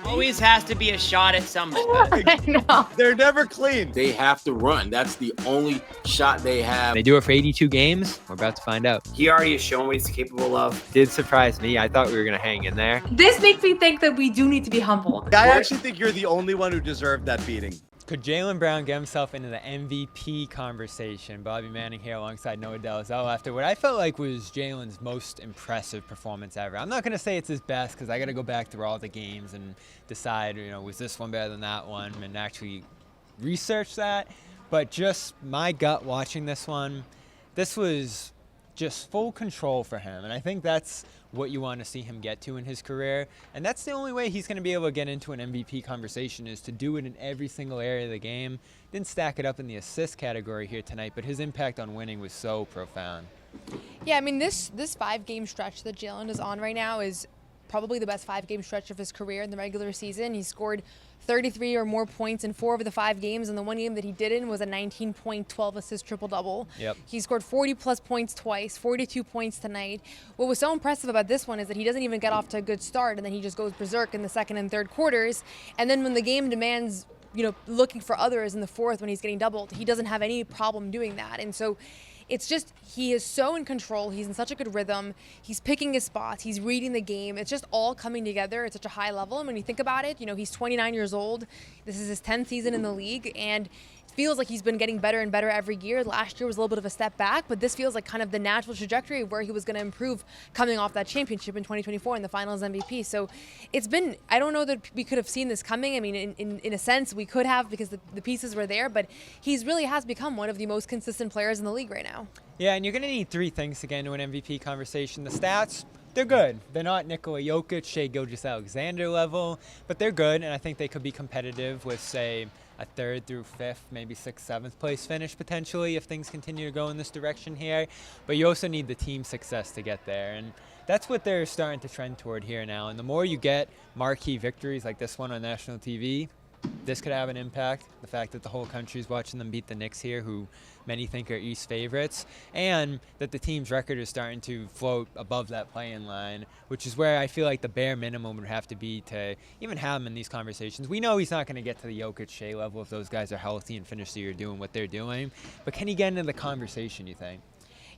Always has to be a shot at somebody. I know. They're never clean. They have to run. That's the only shot they have. They do it for 82 games. We're about to find out. He already has shown what he's capable of. Did surprise me. I thought we were going to hang in there. This makes me think that we do need to be humble. I actually think you're the only one who deserved that beating. Could Jaylen Brown get himself into the MVP conversation? Bobby Manning here alongside Noah Dalzell after what I felt like was Jaylen's most impressive performance ever. I'm not going to say it's his best because I got to go back through all the games and decide, was this one better than that one and actually research that. But just my gut watching this one, this was just full control for him. And I think that's what you want to see him get to in his career. And that's the only way he's going to be able to get into an MVP conversation is to do it in every single area of the game. Didn't stack it up in the assist category here tonight, but his impact on winning was so profound. Yeah, I mean, this 5-game stretch that Jaylen is on right now is probably the best 5-game stretch of his career in the regular season. He scored 33 or more points in 4 of the 5 games, and the one game that he didn't was a 19-point, 12-assist triple-double. Yep. He scored 40-plus points twice, 42 points tonight. What was so impressive about this one is that he doesn't even get off to a good start, and then he just goes berserk in the second and third quarters. And then when the game demands, looking for others in the fourth when he's getting doubled, he doesn't have any problem doing that. And so it's just, he is so in control. He's in such a good rhythm. He's picking his spots. He's reading the game. It's just all coming together at such a high level. And when you think about it, he's 29 years old. This is his 10th season in the league. And it feels like he's been getting better and better every year. Last year was a little bit of a step back, but this feels like kind of the natural trajectory of where he was going to improve coming off that championship in 2024 in the finals MVP. So it's been, I don't know that we could have seen this coming. I mean, in a sense, we could have because the pieces were there, but he's really has become one of the most consistent players in the league right now. Yeah, and you're going to need 3 things to get into an MVP conversation. The stats, they're good. They're not Nikola Jokic, Shai Gilgeous-Alexander level, but they're good, and I think they could be competitive with, say, a 3rd through 5th, maybe 6th, 7th place finish potentially if things continue to go in this direction here. But you also need the team success to get there, and that's what they're starting to trend toward here now. And the more you get marquee victories like this one on national TV, this could have an impact. The fact that the whole country's watching them beat the Knicks here, who many think are East favorites, and that the team's record is starting to float above that play-in line, which is where I feel like the bare minimum would have to be to even have him in these conversations. We know he's not going to get to the Jokic Shai level if those guys are healthy and finish the year doing what they're doing, but can he get into the conversation, you think?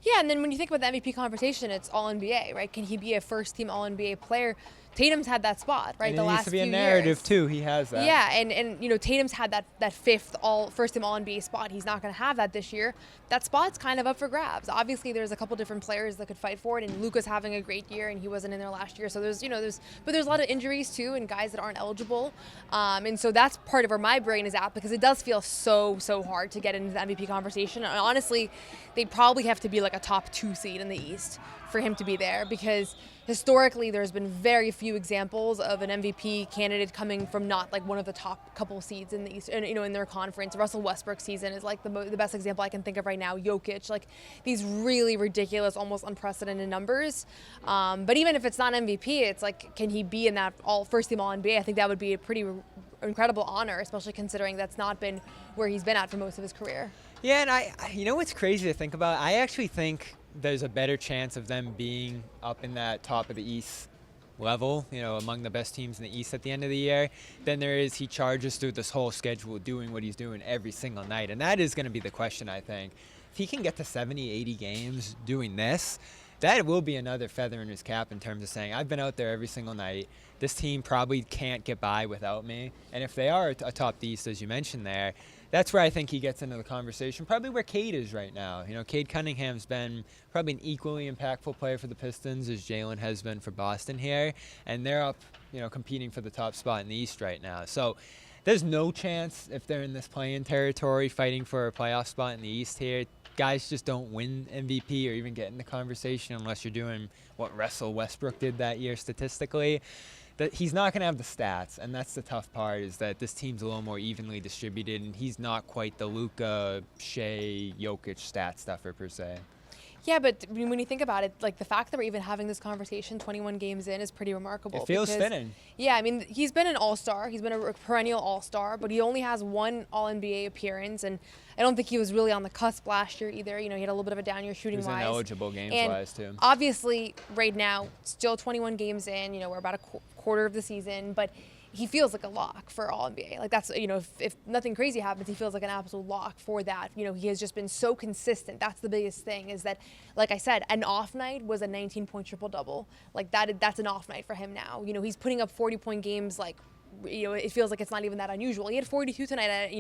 Yeah, and then when you think about the MVP conversation, it's All-NBA, right? Can he be a first-team All-NBA player? Tatum's had that spot, right? And the it last needs to be a few narrative years. too. He has that. Yeah, and Tatum's had that 5th first-team All-NBA spot. He's not going to have that this year. That spot's kind of up for grabs. Obviously, there's a couple different players that could fight for it, and Luka's having a great year, and he wasn't in there last year. So there's a lot of injuries too, and guys that aren't eligible. And so that's part of where my brain is at because it does feel so hard to get into the MVP conversation. And honestly, they'd probably have to be like a top 2 seed in the East for him to be there because historically there's been very few examples of an MVP candidate coming from not like one of the top couple seeds in the East, in their conference. Russell Westbrook's season is like the best example I can think of right now. Jokic, like these really ridiculous, almost unprecedented numbers. But even if it's not MVP, it's like, can he be in that first-team All-NBA? I think that would be a pretty incredible honor, especially considering that's not been where he's been at for most of his career. Yeah, and what's crazy to think about? I actually think there's a better chance of them being up in that top of the East level, among the best teams in the East at the end of the year, than there is he charges through this whole schedule doing what he's doing every single night. And that is going to be the question, I think. If he can get to 70, 80 games doing this, that will be another feather in his cap in terms of saying, I've been out there every single night. This team probably can't get by without me. And if they are atop the East, as you mentioned there, that's where I think he gets into the conversation, probably where Cade is right now. Cade Cunningham's been probably an equally impactful player for the Pistons as Jaylen has been for Boston here, and they're up, competing for the top spot in the East right now. So there's no chance if they're in this play-in territory fighting for a playoff spot in the East here. Guys just don't win MVP or even get in the conversation unless you're doing what Russell Westbrook did that year statistically. That he's not going to have the stats, and that's the tough part, is that this team's a little more evenly distributed, and he's not quite the Luka, Shai, Jokic stat stuffer per se. Yeah, but when you think about it, like the fact that we're even having this conversation 21 games in is pretty remarkable. It feels fitting. Yeah, I mean, he's been an all-star. He's been a perennial all-star, but he only has 1 All-NBA appearance, and I don't think he was really on the cusp last year either. He had a little bit of a down year shooting-wise. He was ineligible games-wise, too. Obviously, right now, still 21 games in. We're about a quarter of the season, but he feels like a lock for all NBA. Like that's, if nothing crazy happens, he feels like an absolute lock for that. He has just been so consistent. That's the biggest thing, is that, like I said, an off night was a 19-point triple-double. Like that's an off night for him now. He's putting up 40-point games, like, it feels like it's not even that unusual. He had 42 tonight,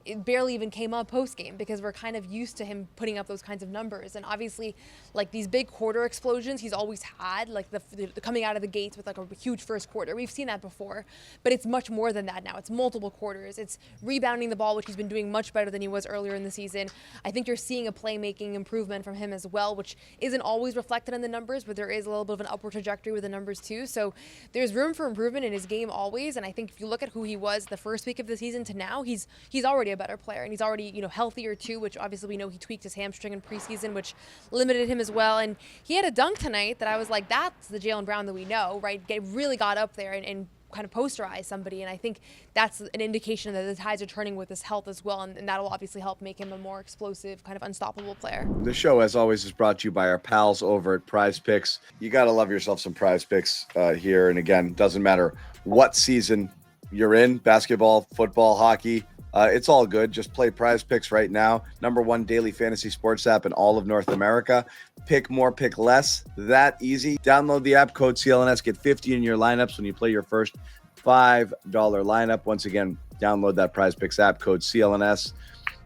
it barely even came up post game because we're kind of used to him putting up those kinds of numbers. And obviously, like these big quarter explosions, he's always had, like the coming out of the gates with like a huge first quarter. We've seen that before, but it's much more than that now. It's multiple quarters. It's rebounding the ball, which he's been doing much better than he was earlier in the season. I think you're seeing a playmaking improvement from him as well, which isn't always reflected in the numbers, but there is a little bit of an upward trajectory with the numbers too. So there's room for improvement in his game always. And I think if you look at who he was the first week of the season to now, he's already a better player, and he's already healthier too, which obviously we know he tweaked his hamstring in preseason, which limited him as well. And he had a dunk tonight that I was like, that's the Jaylen Brown that we know, right? Really got up there and kind of posterized somebody, and I think that's an indication that the tides are turning with his health as well, and that'll obviously help make him a more explosive, kind of unstoppable player. The show, as always, is brought to you by our pals over at Prize Picks. You got to love yourself some Prize Picks here. And again, doesn't matter what season you're in, basketball, football, hockey, it's all good. Just play Prize Picks right now. #1 daily fantasy sports app in all of North America. Pick more, pick less. That easy. Download the app, code CLNS. Get 50 in your lineups when you play your first $5 lineup. Once again, download that Prize Picks app, code CLNS,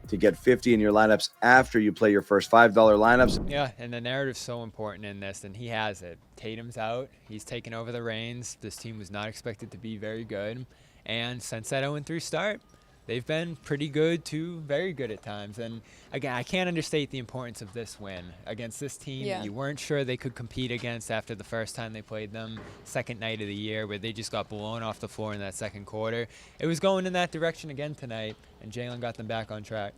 to get 50 in your lineups after you play your first $5 lineups. Yeah, and the narrative's so important in this, and he has it. Tatum's out. He's taken over the reins. This team was not expected to be very good. And since that 0-3 start, they've been pretty good to very good at times. And again, I can't understate the importance of this win against this team that you weren't sure they could compete against after the first time they played them, second night of the year, where they just got blown off the floor in that second quarter. It was going in that direction again tonight, and Jaylen got them back on track.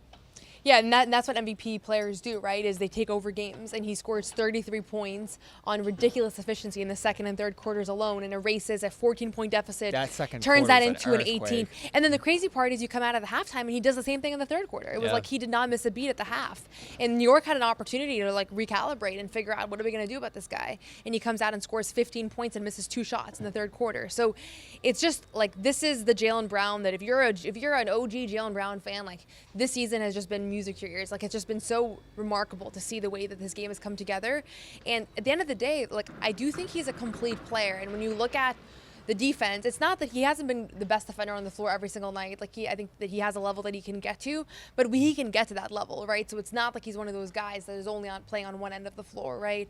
Yeah, and that's what MVP players do, right, is they take over games, and he scores 33 points on ridiculous efficiency in the second and third quarters alone and erases a 14-point deficit, That second turns that quarter's into an earthquake. 18. And then the crazy part is you come out of the halftime, and he does the same thing in the third quarter. It was like he did not miss a beat at the half. And New York had an opportunity to, like, recalibrate and figure out what are we going to do about this guy. And he comes out and scores 15 points and misses 2 shots in the third quarter. So it's just, like, this is the Jaylen Brown that if you're an OG Jaylen Brown fan, like, this season has just been music to your ears. Like, it's just been so remarkable to see the way that this game has come together. And at the end of the day, like, I do think he's a complete player. And when you look at the defense, it's not that he hasn't been the best defender on the floor every single night. Like, I think that he has a level that he can get to, but he can get to that level, right? So it's not like he's one of those guys that is only playing on one end of the floor, right?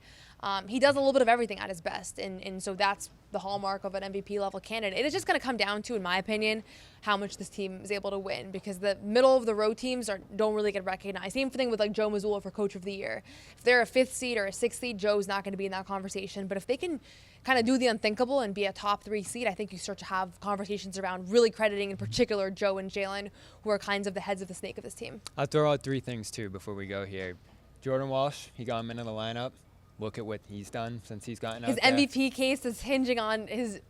He does a little bit of everything at his best, and so that's the hallmark of an MVP level candidate. It's just going to come down to, in my opinion, how much this team is able to win, because the middle of the road teams don't really get recognized. Same thing with like Joe Mazzulla for Coach of the Year. If they're a 5th seed or a 6th seed, Joe's not going to be in that conversation. But if they can kind of do the unthinkable and be a top 3 seed, I think you start to have conversations around really crediting in particular Joe and Jaylen, who are kinds of the heads of the snake of this team. I'll throw out 3 things too before we go here. Jordan Walsh, he got him into the lineup. Look at what he's done since he's gotten out His there. MVP case is hinging on his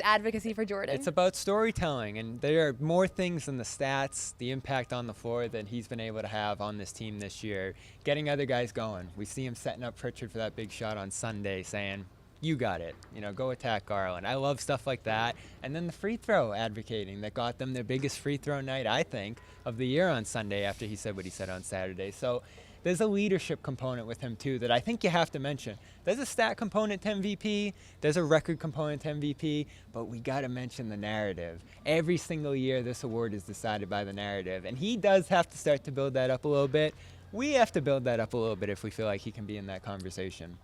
advocacy for Jordan. It's about storytelling, and there are more things than the stats, the impact on the floor that he's been able to have on this team this year, getting other guys going. We see him setting up Pritchard for that big shot on Sunday, saying, you got it, go attack Garland. I love stuff like that. And then the free throw advocating that got them their biggest free throw night, I think, of the year on Sunday after he said what he said on Saturday. So there's a leadership component with him too that I think you have to mention. There's a stat component to MVP, there's a record component to MVP, but we got to mention the narrative. Every single year this award is decided by the narrative, and he does have to start to build that up a little bit. We have to build that up a little bit if we feel like he can be in that conversation.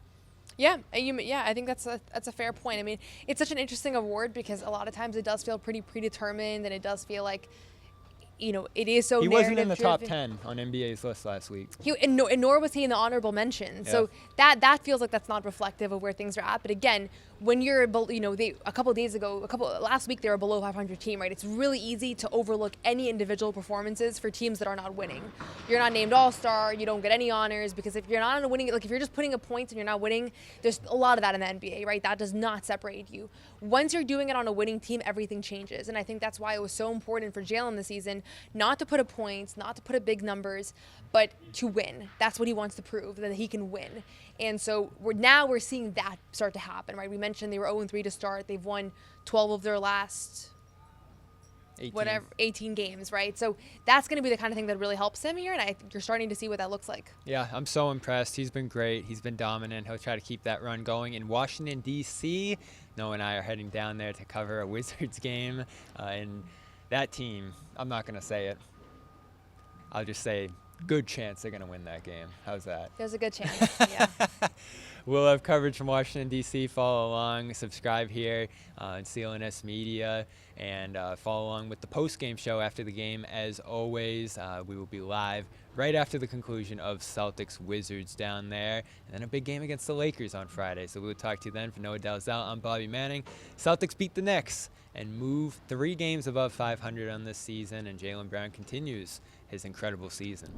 Yeah, I think that's a fair point. I mean, it's such an interesting award because a lot of times it does feel pretty predetermined, and it does feel like, it is so. He wasn't in the top narrative-driven. 10 on NBA's list last week. And nor was he in the honorable mention. Yeah. So that feels like that's not reflective of where things are at. But again, when you're, last week they were a below 500 team, right? It's really easy to overlook any individual performances for teams that are not winning. You're not named All-Star, you don't get any honors, because if you're not on a winning, like if you're just putting up points and you're not winning, there's a lot of that in the NBA, right? That does not separate you. Once you're doing it on a winning team, everything changes. And I think that's why it was so important for Jaylen this season, not to put up points, not to put up big numbers, but to win. That's what he wants to prove, that he can win. And so we're seeing that start to happen, right? We mentioned they were 0-3 to start. They've won 12 of their last 18. whatever 18 games, right? So that's going to be the kind of thing that really helps him here, and I think you're starting to see what that looks like. Yeah, I'm so impressed. He's been great. He's been dominant. He'll try to keep that run going. In Washington, D.C., Noah and I are heading down there to cover a Wizards game. And that team, I'm not going to say it. I'll just say good chance they're going to win that game. How's that? There's a good chance. Yeah. We'll have coverage from Washington, D.C. Follow along. Subscribe here on CLNS Media. And follow along with the post-game show after the game. As always, we will be live right after the conclusion of Celtics Wizards down there. And then a big game against the Lakers on Friday. So we'll talk to you then. For Noah Dalzell, I'm Bobby Manning. Celtics beat the Knicks and move 3 games above 500 on this season. And Jaylen Brown continues his incredible season.